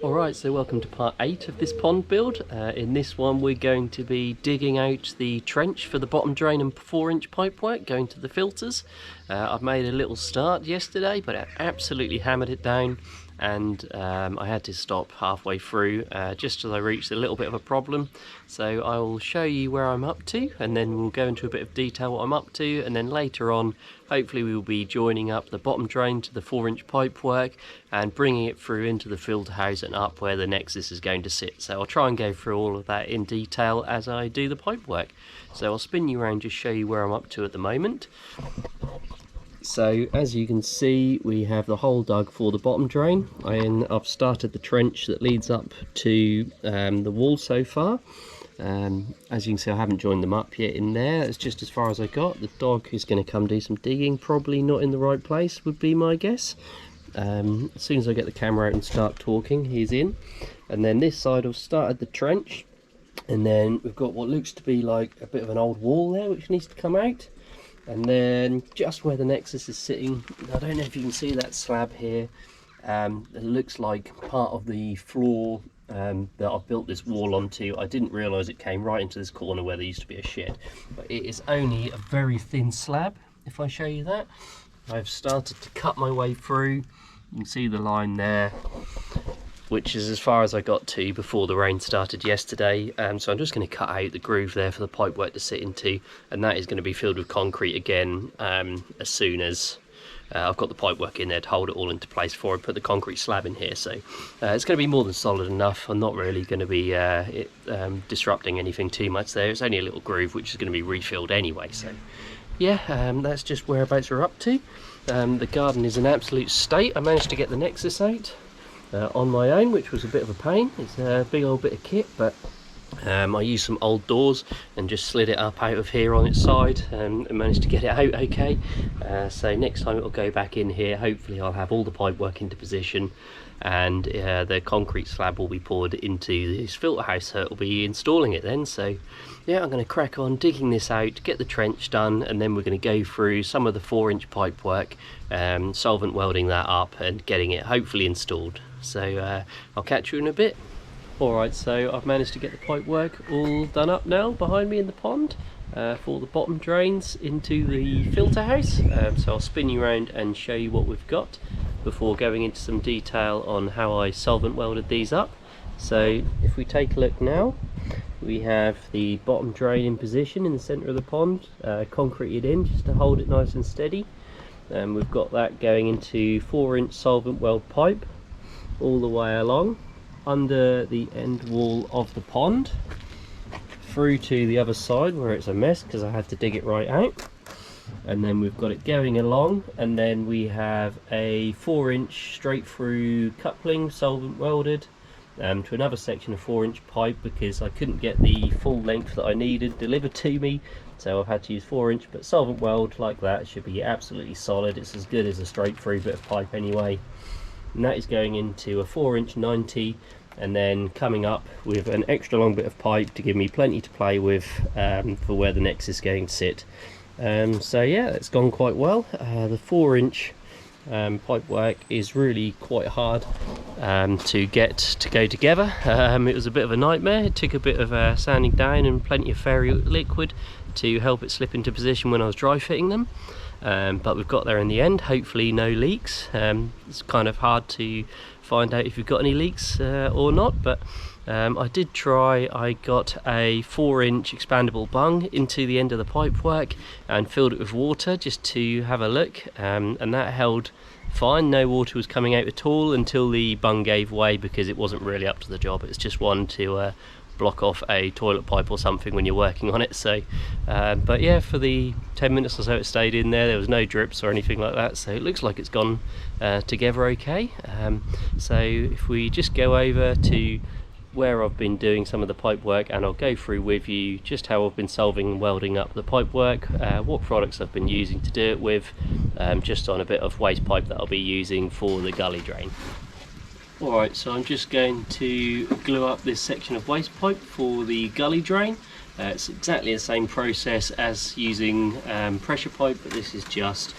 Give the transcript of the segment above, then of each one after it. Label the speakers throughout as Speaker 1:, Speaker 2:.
Speaker 1: Alright, so welcome to part 8 of this pond build. In this one we're going to be digging out the trench for the bottom drain and 4-inch pipework going to the filters. I've made a little start yesterday, but I absolutely hammered it down, and I had to stop halfway through just as I reached a little bit of a problem. So I will show you where I'm up to, and then we'll go into a bit of detail what I'm up to, and then later on hopefully we will be joining up the bottom drain to the 4-inch pipework and bringing it through into the filter house and up where the nexus is going to sit. So I'll try and go through all of that in detail as I do the pipework. So I'll spin you around, just show you where I'm up to at the moment. So as you can see, we have the hole dug for the bottom drain. I've started the trench that leads up to the wall so far. As you can see, I haven't joined them up yet in there. It's just as far as I got. The dog is going to come do some digging, probably not in the right place would be my guess. As soon as I get the camera out and start talking, he's in. And then this side I've started the trench, and then we've got what looks to be like a bit of an old wall there which needs to come out. And then just where the nexus is sitting, I don't know if you can see that slab here, it looks like part of the floor that I've built this wall onto. I didn't realise it came right into this corner where there used to be a shed, but it is only a very thin slab. If I show you that, I've started to cut my way through. You can see the line there, which is as far as I got to before the rain started yesterday. So I'm just going to cut out the groove there for the pipework to sit into, and that is going to be filled with concrete again as soon as I've got the pipework in there to hold it all into place before I put the concrete slab in here. So it's going to be more than solid enough. I'm not really going to be disrupting anything too much there. It's only a little groove which is going to be refilled anyway. So yeah, that's just whereabouts we're up to. The garden is in absolute state. I managed to get the nexus out on my own, which was a bit of a pain. It's a big old bit of kit, but I used some old doors and just slid it up out of here on its side and managed to get it out okay. So next time it will go back in here. Hopefully I'll have all the pipework into position, and the concrete slab will be poured into this filter house, so it will be installing it then. So yeah, I'm going to crack on digging this out, get the trench done, and then we're going to go through some of the 4-inch pipework, solvent welding that up and getting it hopefully installed. So I'll catch you in a bit. Alright, so I've managed to get the pipework all done up now behind me in the pond for the bottom drains into the filter house. So I'll spin you around and show you what we've got before going into some detail on how I solvent welded these up. So if we take a look now, we have the bottom drain in position in the centre of the pond, concreted in just to hold it nice and steady. We've got that going into 4-inch solvent weld pipe all the way along under the end wall of the pond through to the other side where it's a mess because I had to dig it right out. And then we've got it going along, and then we have a 4-inch straight through coupling solvent welded to another section of 4-inch pipe because I couldn't get the full length that I needed delivered to me, so I've had to use 4-inch, but solvent weld like that should be absolutely solid. It's as good as a straight through bit of pipe anyway. And that is going into a 4-inch 90, and then coming up with an extra long bit of pipe to give me plenty to play with for where the nexus is going to sit. So yeah, it's gone quite well. The 4-inch pipe work is really quite hard to get to go together. It was a bit of a nightmare. It took a bit of sanding down and plenty of fairy liquid to help it slip into position when I was dry fitting them. But we've got there in the end, hopefully no leaks. It's kind of hard to find out if you've got any leaks or not, but I did try. I got a 4-inch expandable bung into the end of the pipework and filled it with water just to have a look, and that held fine. No water was coming out at all until the bung gave way because it wasn't really up to the job. It's just one to block off a toilet pipe or something when you're working on it. So but yeah, for the 10 minutes or so it stayed in there was no drips or anything like that, so it looks like it's gone together okay. So if we just go over to where I've been doing some of the pipe work, and I'll go through with you just how I've been solving and welding up the pipe work, what products I've been using to do it with, just on a bit of waste pipe that I'll be using for the gully drain. Alright, so I'm just going to glue up this section of waste pipe for the gully drain. It's exactly the same process as using pressure pipe, but this is just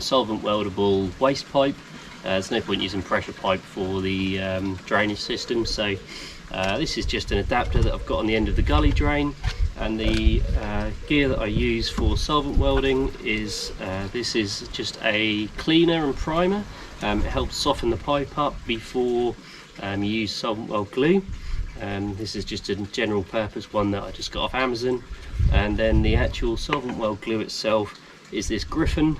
Speaker 1: solvent weldable waste pipe. There's no point using pressure pipe for the drainage system, so this is just an adapter that I've got on the end of the gully drain. And the gear that I use for solvent welding is this is just a cleaner and primer. It helps soften the pipe up before you use solvent weld glue. This is just a general purpose one that I just got off Amazon. And then the actual solvent weld glue itself is this Griffin,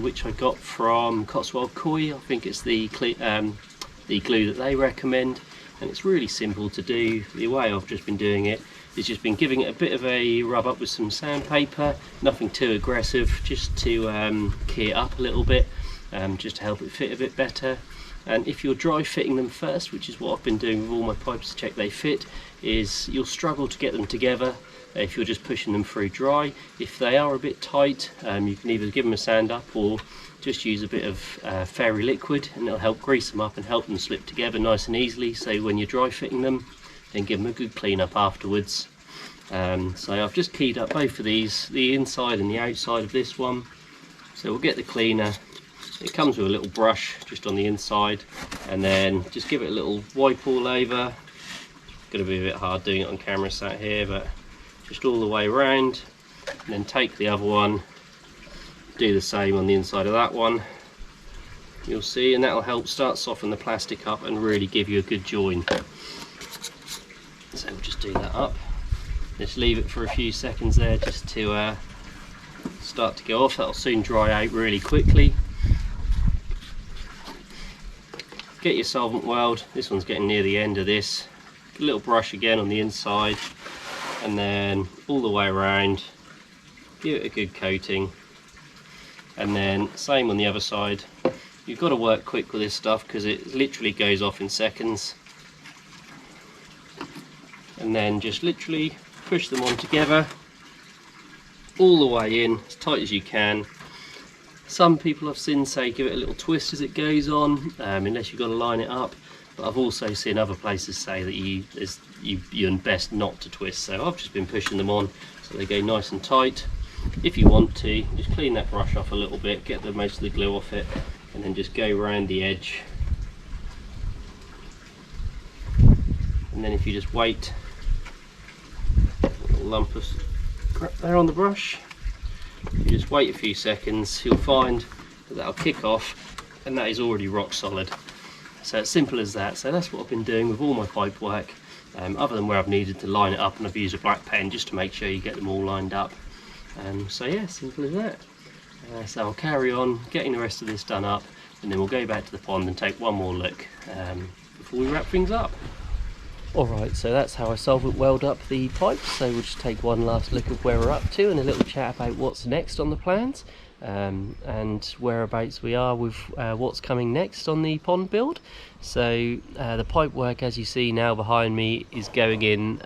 Speaker 1: which I got from Cotswold Koi. I think it's the glue that they recommend, and it's really simple to do. The way I've just been doing it is just been giving it a bit of a rub up with some sandpaper, nothing too aggressive, just to key it up a little bit, just to help it fit a bit better. And if you're dry fitting them first, which is what I've been doing with all my pipes to check they fit, is you'll struggle to get them together if you're just pushing them through dry. If they are a bit tight, you can either give them a sand up or just use a bit of fairy liquid, and it'll help grease them up and help them slip together nice and easily. So when you're dry fitting them, then give them a good clean up afterwards. So I've just keyed up both of these, the inside and the outside of this one. So we'll get the cleaner. It comes with a little brush just on the inside, and then just give it a little wipe all over. It's going to be a bit hard doing it on camera sat here, but just all the way around, and then take the other one, do the same on the inside of that one. You'll see, and that'll help start soften the plastic up and really give you a good join. So we'll just do that up. Just leave it for a few seconds there just to start to go off. That'll soon dry out really quickly. Get your solvent weld. This one's getting near the end of this. A little brush again on the inside, and then all the way around. Give it a good coating, and then same on the other side. You've got to work quick with this stuff because it literally goes off in seconds. And then just literally push them on together all the way in as tight as you can. Some people I've seen say give it a little twist as it goes on, unless you've got to line it up, but I've also seen other places say that you're best not to twist. So I've just been pushing them on so they go nice and tight. If you want to, just clean that brush off a little bit, get the most of the glue off it, and then just go around the edge. And then if you just wait, a little lump of crap there on the brush, you just wait a few seconds, you'll find that that'll kick off, and that is already rock solid. So it's simple as that. So that's what I've been doing with all my pipe work, other than where I've needed to line it up, and I've used a black pen just to make sure you get them all lined up. So yeah, simple as that. So I'll carry on getting the rest of this done up, and then we'll go back to the pond and take one more look before we wrap things up. Alright, so that's how I solvent weld up the pipes. So we'll just take one last look at where we're up to and a little chat about what's next on the plans, and whereabouts we are with what's coming next on the pond build. So the pipe work, as you see now behind me, is going in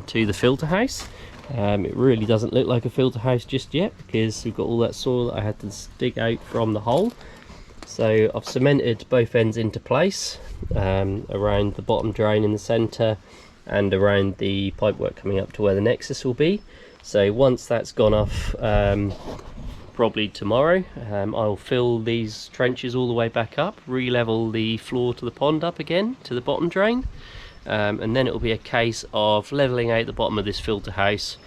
Speaker 1: to the filter house. It really doesn't look like a filter house just yet because we've got all that soil that I had to dig out from the hole. So I've cemented both ends into place around the bottom drain in the centre and around the pipework coming up to where the nexus will be. So once that's gone off, probably tomorrow, I'll fill these trenches all the way back up, re-level the floor to the pond up again to the bottom drain, and then it will be a case of levelling out the bottom of this filter house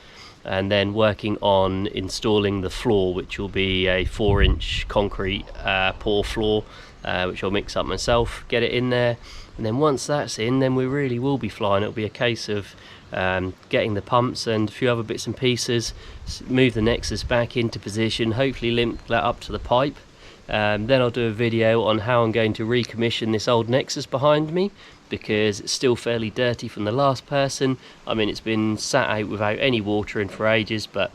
Speaker 1: and then working on installing the floor, which will be a 4-inch concrete pour floor, which I'll mix up myself, get it in there, and then once that's in, then we really will be flying. It'll be a case of getting the pumps and a few other bits and pieces, move the nexus back into position, hopefully link that up to the pipe. Then I'll do a video on how I'm going to recommission this old nexus behind me, because it's still fairly dirty from the last person. I mean, it's been sat out without any water in for ages, but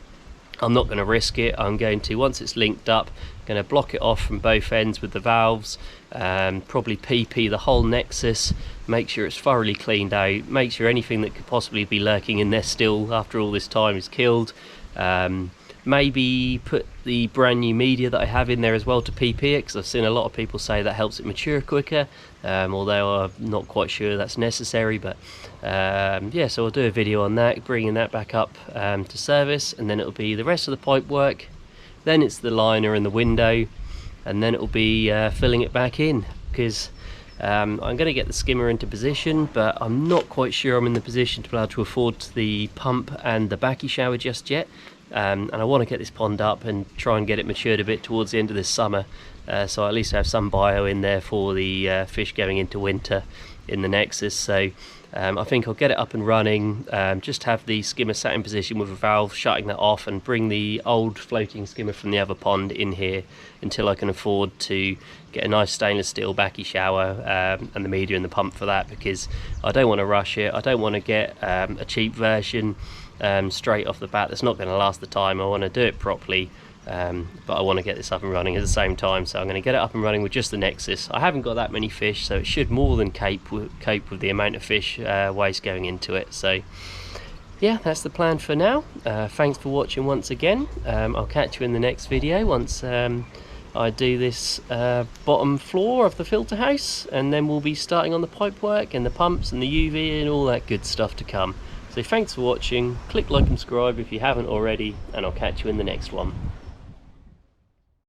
Speaker 1: I'm not going to risk it. I'm going to, once it's linked up, going to block it off from both ends with the valves, probably PP the whole nexus, make sure it's thoroughly cleaned out, make sure anything that could possibly be lurking in there still after all this time is killed. Maybe put the brand new media that I have in there as well to PP it, because I've seen a lot of people say that helps it mature quicker, although I'm not quite sure that's necessary. But yeah, so I'll do a video on that, bringing that back up to service, and then it'll be the rest of the pipe work. Then it's the liner and the window, and then it'll be filling it back in, because I'm going to get the skimmer into position, but I'm not quite sure I'm in the position to be able to afford the pump and the backy shower just yet. And I want to get this pond up and try and get it matured a bit towards the end of this summer, so I at least have some bio in there for the fish going into winter in the Nexus. So I think I'll get it up and running, just have the skimmer sat in position with a valve, shutting that off, and bring the old floating skimmer from the other pond in here until I can afford to get a nice stainless steel backy shower and the media and the pump for that, because I don't want to rush it. I don't want to get a cheap version straight off the bat that's not going to last the time. I want to do it properly, but I want to get this up and running at the same time, so I'm going to get it up and running with just the Nexus. I haven't got that many fish, so it should more than cope with the amount of fish waste going into it. So yeah, that's the plan for now. Thanks for watching once again. I'll catch you in the next video once I do this bottom floor of the filter house, and then we'll be starting on the pipework and the pumps and the UV and all that good stuff to come. So thanks for watching. Click like and subscribe if you haven't already, and I'll catch you in the next one.